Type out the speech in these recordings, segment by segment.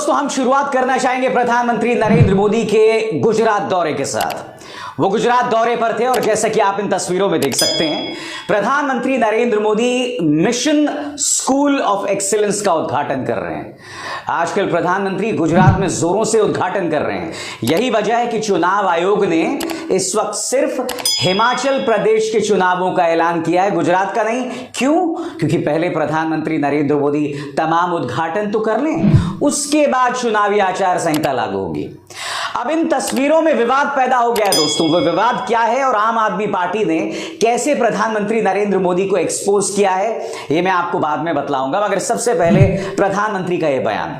दोस्तों, हम शुरुआत करना चाहेंगे प्रधानमंत्री नरेंद्र मोदी के गुजरात दौरे के साथ। वो गुजरात दौरे पर थे और जैसा कि आप इन तस्वीरों में देख सकते हैं, प्रधानमंत्री Narendra Modi mission school of excellence का उद्घाटन कर रहे हैं। आजकल प्रधानमंत्री गुजरात में जोरों से उद्घाटन कर रहे हैं। यही वजह है कि चुनाव आयोग ने इस वक्त सिर्फ हिमाचल प्रदेश के चुनावों का ऐलान किया है, गुजरात का नहीं। क्यों? क्योंकि पहले प्रधानमंत्री नरेंद्र मोदी तमाम उद्घाटन तो कर लें, उसके बाद चुनावी आचार संहिता लागू होगी। अब इन तस्वीरों में विवाद पैदा हो गया है दोस्तों। वो विवाद क्या है और आम आदमी पार्टी ने कैसे प्रधानमंत्री नरेंद्र मोदी को एक्सपोज किया है, ये मैं आपको बाद में बतलाऊंगा। मगर सबसे पहले प्रधानमंत्री का यह बयान।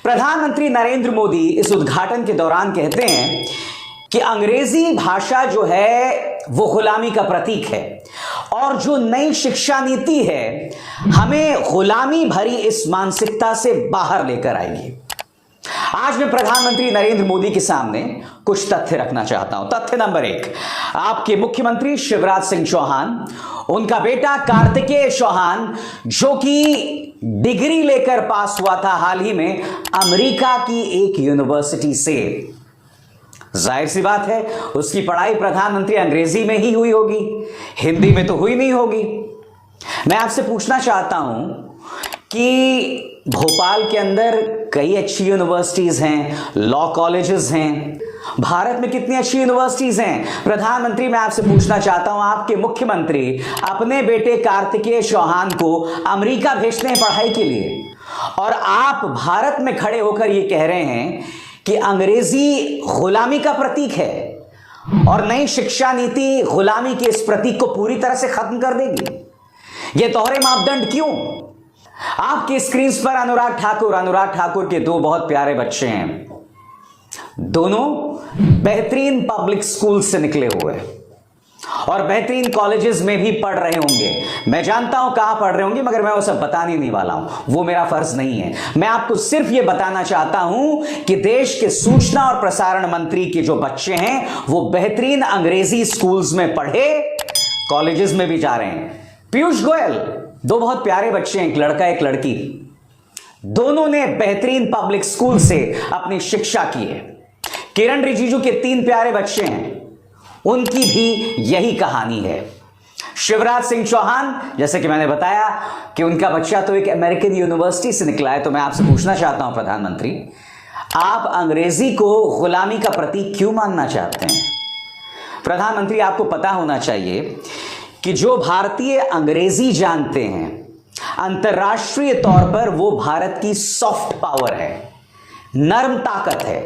प्रधानमंत्री नरेंद्र मोदी इस उद्घाटन के दौरान कहते हैं कि अंग्रेजी भाषा जो है वो गुलामी का प्रतीक है और जो नई शिक्षा नीति है हमें गुलामी भरी इस मानसिकता से बाहर लेकर आएगी। आज मैं प्रधानमंत्री नरेंद्र मोदी के सामने कुछ तथ्य रखना चाहता हूं। तथ्य नंबर 1, आपके मुख्यमंत्री शिवराज सिंह चौहान, उनका बेटा कार्तिकेय चौहान जो कि डिग्री लेकर पास हुआ था हाल ही में अमेरिका की एक यूनिवर्सिटी से। जाहिर सी बात है उसकी पढ़ाई प्रधानमंत्री अंग्रेजी में ही हुई होगी, हिंदी में तो हुई नहीं होगी। मैं आपसे पूछना चाहता हूं कि भोपाल के अंदर कई अच्छी यूनिवर्सिटीज हैं, लॉ कॉलेजेस हैं, भारत में कितनी अच्छी यूनिवर्सिटीज हैं। प्रधानमंत्री, मैं आपसे पूछना चाहता हूं, आपके मुख्यमंत्री अपने बेटे कार्तिकेय चौहान को अमेरिका भेजते हैं पढ़ाई के लिए और आप भारत में खड़े होकर यह कह रहे हैं कि अंग्रेजी गुलामी का प्रतीक है और नई शिक्षा नीति गुलामी के इस प्रतीक को पूरी तरह से खत्म कर देगी। यह दोहरे मापदंड क्यों? आपकी स्क्रीन पर अनुराग ठाकुर के दो बहुत प्यारे बच्चे हैं, दोनों बेहतरीन पब्लिक स्कूल से निकले हुए और बेहतरीन कॉलेजेस में भी पढ़ रहे होंगे। मैं जानता हूं कहां पढ़ रहे होंगे, मगर मैं वो सब बताने नहीं वाला हूं, वो मेरा फर्ज नहीं है। मैं आपको सिर्फ ये बताना चाहता हूं कि देश के सूचना और प्रसारण मंत्री के जो बच्चे हैं वो बेहतरीन अंग्रेजी स्कूल्स में पढ़े, कॉलेजेस में भी जा रहे हैं। पीयूष गोयल, दो बहुत प्यारे बच्चे हैं, एक लड़का एक लड़की, दोनों ने बेहतरीन पब्लिक स्कूल से अपनी शिक्षा की है। किरण रिजिजू के 3 प्यारे बच्चे हैं, उनकी भी यही कहानी है। शिवराज सिंह चौहान, जैसे कि मैंने बताया कि उनका बच्चा तो एक अमेरिकन यूनिवर्सिटी से निकला है। तो मैं आपसे पूछना चाहता हूं प्रधानमंत्री, आप अंग्रेजी को गुलामी का प्रतीक क्यों मानना चाहते हैं? प्रधानमंत्री, आपको पता होना चाहिए कि जो भारतीय अंग्रेजी जानते हैं अंतर्राष्ट्रीय तौर पर वो भारत की सॉफ्ट पावर है, नरम ताकत है।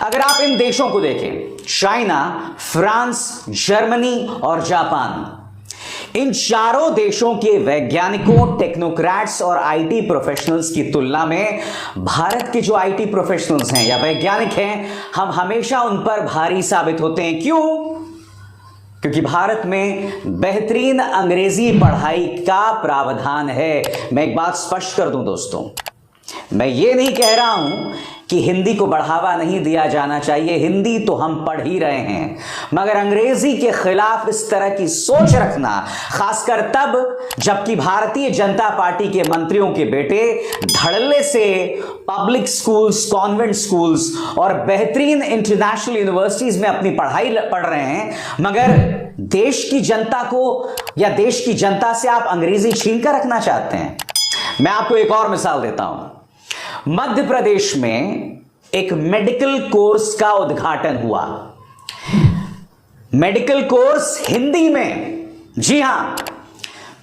अगर आप इन देशों को देखें, चाइना, फ्रांस, जर्मनी और जापान, इन चारों देशों के वैज्ञानिकों, टेक्नोक्रेट्स और आईटी प्रोफेशनल्स की तुलना में भारत के जो आईटी प्रोफेशनल्स हैं या वैज्ञानिक हैं, हम हमेशा उन पर भारी साबित होते हैं। क्यों? क्योंकि भारत में बेहतरीन अंग्रेजी पढ़ाई का प्रावधान है। मैं एक बात स्पष्ट कर दूं दोस्तों, मैं ये नहीं कह रहा हूं कि हिंदी को बढ़ावा नहीं दिया जाना चाहिए, हिंदी तो हम पढ़ ही रहे हैं, मगर अंग्रेजी के खिलाफ इस तरह की सोच रखना, खासकर तब जबकि भारतीय जनता पार्टी के मंत्रियों के बेटे धड़ल्ले से पब्लिक स्कूल्स, कॉन्वेंट स्कूल्स और बेहतरीन इंटरनेशनल यूनिवर्सिटीज में अपनी पढ़ाई पढ़ रहे हैं, मगर देश की जनता को या देश की जनता से आप अंग्रेजी छीन कर रखना चाहते हैं। मैं आपको एक और मिसाल देता हूं। मध्य प्रदेश में एक मेडिकल कोर्स का उद्घाटन हुआ, मेडिकल कोर्स हिंदी में। जी हां,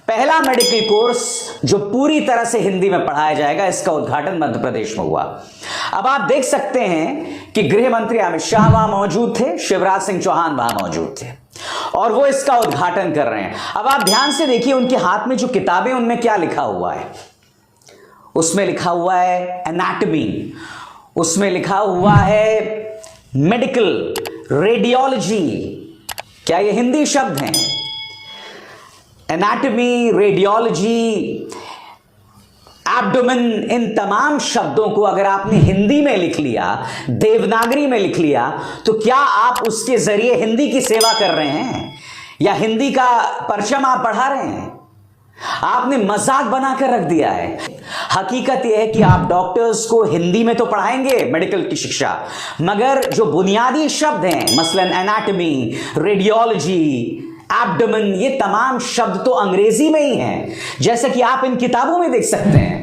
पहला मेडिकल कोर्स जो पूरी तरह से हिंदी में पढ़ाया जाएगा, इसका उद्घाटन मध्य प्रदेश में हुआ। अब आप देख सकते हैं कि गृह मंत्री अमित शाह वहां मौजूद थे, शिवराज सिंह चौहान वहां मौजूद थे और वो इसका उद्घाटन कर रहे हैं। अब आप ध्यान से देखिए उनके हाथ में जो किताबें, उनमें क्या लिखा हुआ है। उसमें लिखा हुआ है एनाटॉमी, उसमें लिखा हुआ है मेडिकल, रेडियोलॉजी। क्या ये हिंदी शब्द हैं? एनाटॉमी, रेडियोलॉजी, एब्डोमेन, इन तमाम शब्दों को अगर आपने हिंदी में लिख लिया, देवनागरी में लिख लिया, तो क्या आप उसके जरिए हिंदी की सेवा कर रहे हैं या हिंदी का परचम आप बढ़ा रहे हैं? आपने मजाक बनाकर रख दिया है। हकीकत यह है कि आप डॉक्टर्स को हिंदी में तो पढ़ाएंगे मेडिकल की शिक्षा, मगर जो बुनियादी शब्द हैं मसलन एनाटॉमी, रेडियोलॉजी, एब्डोमेन, ये तमाम शब्द तो अंग्रेजी में ही हैं, जैसे कि आप इन किताबों में देख सकते हैं।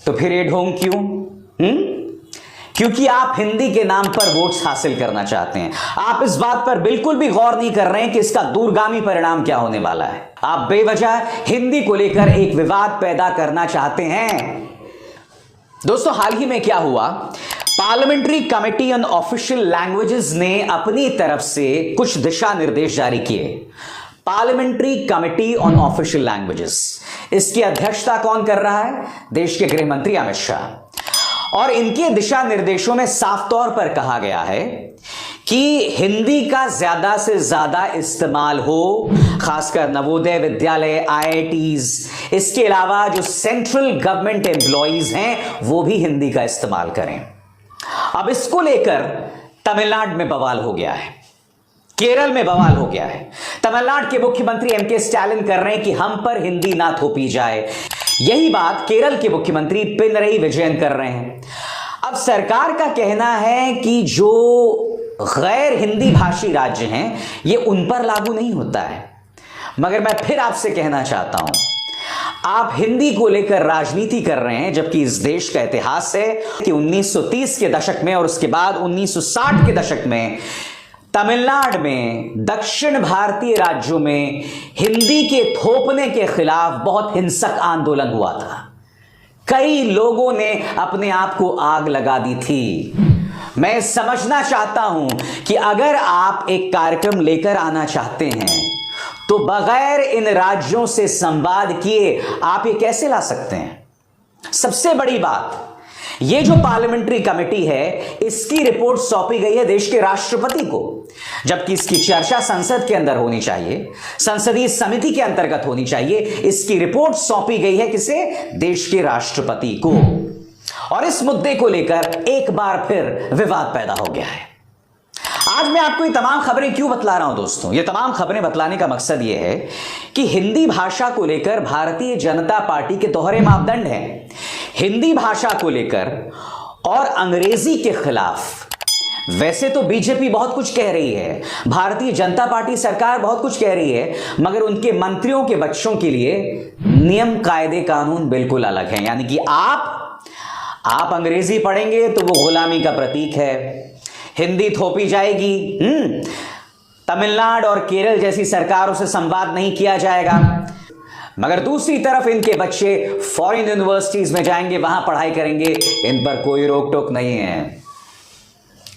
तो फिर ये ढोंग क्यों? क्योंकि आप हिंदी के नाम पर वोट्स हासिल करना चाहते हैं। आप इस बात पर बिल्कुल भी गौर नहीं कर रहे हैं कि इसका दूरगामी परिणाम क्या होने वाला है। आप बेवजह हिंदी को लेकर एक विवाद पैदा करना चाहते हैं। दोस्तों, हाल ही में क्या हुआ, parliamentary committee on official languages ने अपनी तरफ से कुछ दिशा निर्देश जारी किए। Parliamentary committee on official languages, इसकी अध्यक्षता कौन कर रहा है? देश के गृह मंत्री अमित शाह। और इनके दिशा निर्देशों में साफ तौर पर कहा गया है कि हिंदी का ज्यादा से ज्यादा इस्तेमाल हो, खासकर नवोदय विद्यालय, आईआईटीज, इसके अलावा जो सेंट्रल गवर्नमेंट एम्प्लॉइज हैं वो भी हिंदी का इस्तेमाल करें। अब इसको लेकर तमिलनाडु में बवाल हो गया है, केरल में बवाल हो गया है। तमिलनाडु के मुख्यमंत्री एमके स्टालिन कर रहे हैं कि हम पर हिंदी ना थोपी जाए। यही बात केरल के मुख्यमंत्री पिनरई विजयन कर रहे हैं। अब सरकार का कहना है कि जो गैर हिंदी भाषी राज्य हैं ये उन पर लागू नहीं होता है, मगर मैं फिर आपसे कहना चाहता हूं, आप हिंदी को लेकर राजनीति कर रहे हैं, जबकि इस देश का इतिहास है कि 1930 के दशक में और उसके बाद 1960 के दशक में तमिलनाडु में, दक्षिण भारतीय राज्यों में हिंदी के थोपने के खिलाफ बहुत हिंसक आंदोलन हुआ था। कई लोगों ने अपने आप को आग लगा दी थी। मैं समझना चाहता हूं कि अगर आप एक कार्यक्रम लेकर आना चाहते हैं तो बगैर इन राज्यों से संवाद किए आप ये कैसे ला सकते हैं? सबसे बड़ी बात, ये जो पार्लियामेंट्री कमेटी है इसकी रिपोर्ट सौंपी गई है देश के राष्ट्रपति को, जबकि इसकी चर्चा संसद के अंदर होनी चाहिए, संसदीय समिति के अंतर्गत होनी चाहिए। इसकी रिपोर्ट सौंपी गई है किसे? देश के राष्ट्रपति को। और इस मुद्दे को लेकर एक बार फिर विवाद पैदा हो गया है। आज मैं आपको ये तमाम खबरें क्यों बतला रहा हूं दोस्तों? ये तमाम खबरें बतलाने का मकसद ये है कि हिंदी भाषा को लेकर भारतीय जनता पार्टी के दोहरे मापदंड हैं। हिंदी भाषा को लेकर और अंग्रेजी के खिलाफ वैसे तो बीजेपी बहुत कुछ कह रही है, भारतीय जनता पार्टी सरकार बहुत कुछ कह रही है, मगर उनके मंत्रियों के बच्चों के लिए नियम कायदे कानून बिल्कुल अलग हैं। यानी कि आप अंग्रेजी पढ़ेंगे तो वो गुलामी का प्रतीक है, हिंदी थोपी जाएगी, तमिलनाडु और केरल जैसी सरकारों से संवाद नहीं किया जाएगा, मगर दूसरी तरफ इनके बच्चे फॉरेन यूनिवर्सिटीज में जाएंगे, वहां पढ़ाई करेंगे, इन पर कोई रोक टोक नहीं है।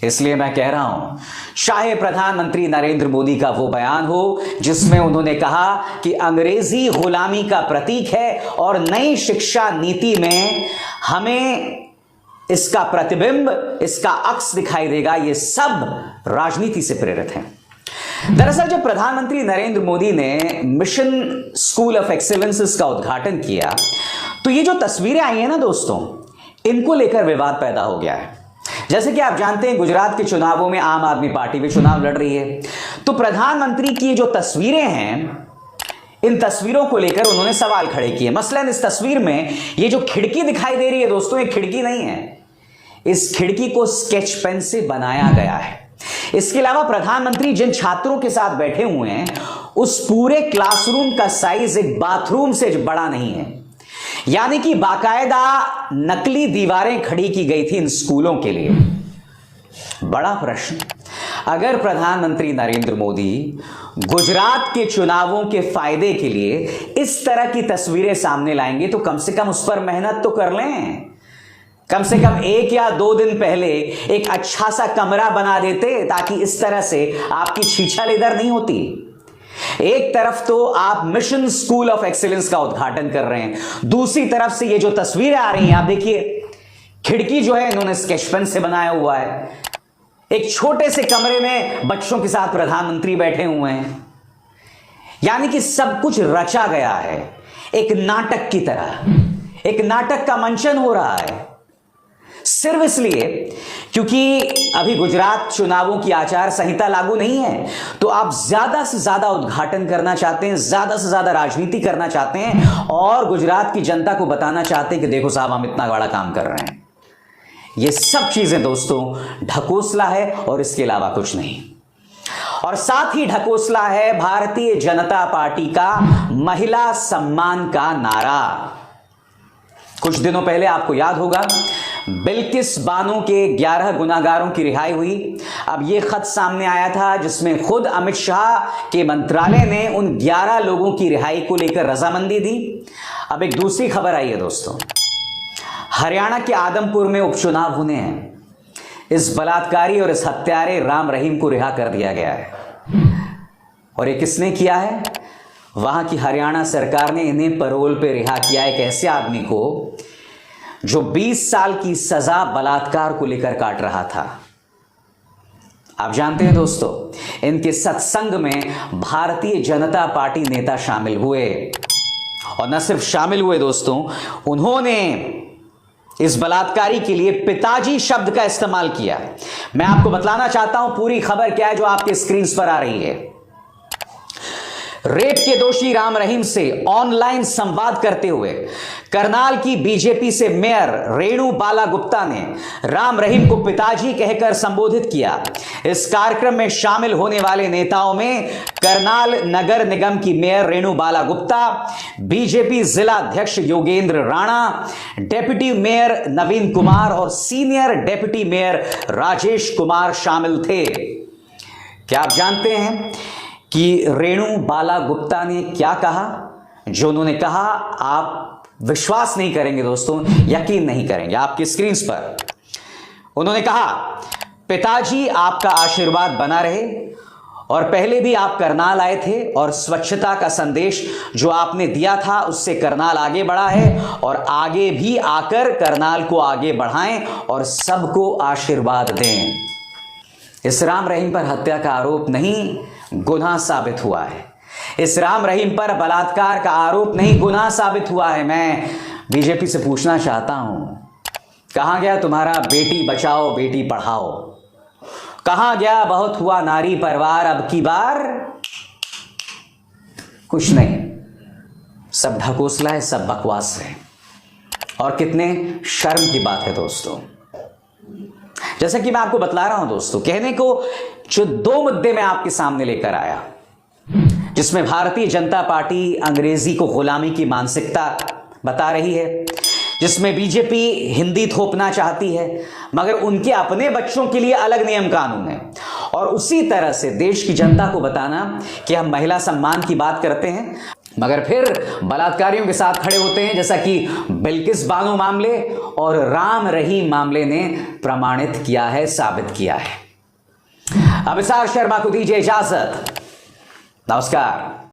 इसलिए मैं कह रहा हूं, चाहे प्रधानमंत्री नरेंद्र मोदी का वो बयान हो जिसमें उन्होंने कहा कि अंग्रेजी गुलामी का प्रतीक है और नई शिक्षा नीति में हमें इसका प्रतिबिंब, इसका अक्स दिखाई देगा, ये सब राजनीति से प्रेरित है। दरअसल जब प्रधानमंत्री नरेंद्र मोदी ने मिशन स्कूल ऑफ एक्सीलेंस का उद्घाटन किया तो ये जो तस्वीरें आई हैं ना दोस्तों, इनको लेकर विवाद पैदा हो गया है। जैसे कि आप जानते हैं गुजरात के चुनावों में आम आदमी पार्टी भी चुनाव लड़ रही है, तो प्रधानमंत्री की जो तस्वीरें हैं, इन तस्वीरों को लेकर उन्होंने सवाल खड़े किए। मसलन इस तस्वीर में ये जो खिड़की दिखाई दे रही है दोस्तों, ये खिड़की नहीं है, इस खिड़की को स्केच पेन से बनाया गया है। इसके अलावा प्रधानमंत्री जिन छात्रों के साथ बैठे हुए हैं उस पूरे क्लासरूम का साइज एक बाथरूम से बड़ा नहीं है, यानी कि बाकायदा नकली दीवारें खड़ी की गई थी इन स्कूलों के लिए। बड़ा प्रश्न, अगर प्रधानमंत्री नरेंद्र मोदी गुजरात के चुनावों के फायदे के लिए इस तरह की तस्वीरें सामने लाएंगे तो कम से कम उस पर मेहनत तो कर लें। कम से कम 1 या 2 दिन पहले एक अच्छा सा कमरा बना देते ताकि इस तरह से आपकी छीछा इधर नहीं होती। एक तरफ तो आप मिशन स्कूल ऑफ एक्सीलेंस का उद्घाटन कर रहे हैं, दूसरी तरफ से ये जो तस्वीरें आ रही हैं आप देखिए, खिड़की जो है इन्होंने स्केच पेन से बनाया हुआ है। एक छोटे से कमरे में बच्चों के साथ प्रधानमंत्री बैठे हुए हैं, यानी कि सब कुछ रचा गया है एक नाटक की तरह, एक नाटक का मंचन हो रहा है। सिर्फ इसलिए क्योंकि अभी गुजरात चुनावों की आचार संहिता लागू नहीं है, तो आप ज्यादा से ज्यादा उद्घाटन करना चाहते हैं, ज्यादा से ज्यादा राजनीति करना चाहते हैं और गुजरात की जनता को बताना चाहते हैं कि देखो साहब हम इतना बड़ा काम कर रहे हैं। ये सब चीजें दोस्तों ढकोसला है और इसके अलावा कुछ नहीं। और साथ ही ढकोसला है भारतीय जनता पार्टी का महिला सम्मान का नारा। कुछ दिनों पहले आपको याद होगा बिल्किस बानो के 11 गुनाहगारों की रिहाई हुई। अब यह खत सामने आया था जिसमें खुद अमित शाह के मंत्रालय ने उन 11 लोगों की रिहाई को लेकर रजामंदी दी। अब एक दूसरी खबर आई है दोस्तों, हरियाणा के आदमपुर में उपचुनाव होने हैं। इस बलात्कारी और इस हत्यारे राम रहीम को रिहा कर दिया गया है। और ये किसने किया है? वहां की हरियाणा सरकार ने इन्हें पैरोल पे रिहा किया है, एक ऐसे आदमी को जो 20 साल की सजा बलात्कार को लेकर काट रहा था। आप जानते हैं दोस्तों, इनके सत्संग में भारतीय जनता पार्टी नेता शामिल हुए और न सिर्फ शामिल हुए दोस्तों, उन्होंने इस बलात्कारी के लिए पिताजी शब्द का इस्तेमाल किया। मैं आपको बतलाना चाहता हूं पूरी खबर क्या है जो आपके स्क्रीन पर आ रही है। रेप के दोषी राम रहीम से ऑनलाइन संवाद करते हुए करनाल की बीजेपी से मेयर रेणु बाला गुप्ता ने राम रहीम को पिताजी कहकर संबोधित किया। इस कार्यक्रम में शामिल होने वाले नेताओं में करनाल नगर निगम की मेयर रेणु बाला गुप्ता, बीजेपी जिला अध्यक्ष योगेंद्र राणा, डेप्यूटी मेयर नवीन कुमार और senior deputy mayor Rajesh Kumar शामिल थे। क्या आप जानते हैं कि रेणु बाला गुप्ता ने क्या कहा? जो उन्होंने कहा आप विश्वास नहीं करेंगे दोस्तों, यकीन नहीं करेंगे। आपकी स्क्रीन पर उन्होंने कहा, पिताजी आपका आशीर्वाद बना रहे और पहले भी आप करनाल आए थे और स्वच्छता का संदेश जो आपने दिया था उससे करनाल आगे बढ़ा है और आगे भी आकर करनाल को आगे बढ़ाएं और सबको आशीर्वाद दें। इस राम रहीम पर हत्या का आरोप नहीं, गुनाह साबित हुआ है। इस राम रहीम पर बलात्कार का आरोप नहीं, गुनाह साबित हुआ है। मैं बीजेपी से पूछना चाहता हूं, कहां गया तुम्हारा बेटी बचाओ बेटी पढ़ाओ? कहां गया बहुत हुआ नारी परवार? अब की बार कुछ नहीं, सब ढकोसला है, सब बकवास है। और कितने शर्म की बात है दोस्तों। जैसा कि मैं आपको बतला रहा हूं दोस्तों, कहने को जो 2 मुद्दे मैं आपके सामने लेकर आया, जिसमें भारतीय जनता पार्टी अंग्रेजी को गुलामी की मानसिकता बता रही है, जिसमें बीजेपी हिंदी थोपना चाहती है मगर उनके अपने बच्चों के लिए अलग नियम कानून है, और उसी तरह से देश की जनता को बताना कि हम महिला सम्मान की बात करते हैं मगर फिर बलात्कारियों के साथ खड़े होते हैं, जैसा कि बिल्किस बानो मामले और राम रहीम मामले ने प्रमाणित किया है, साबित किया है। अभिसार शर्मा को दीजिए इजाजत। नमस्कार।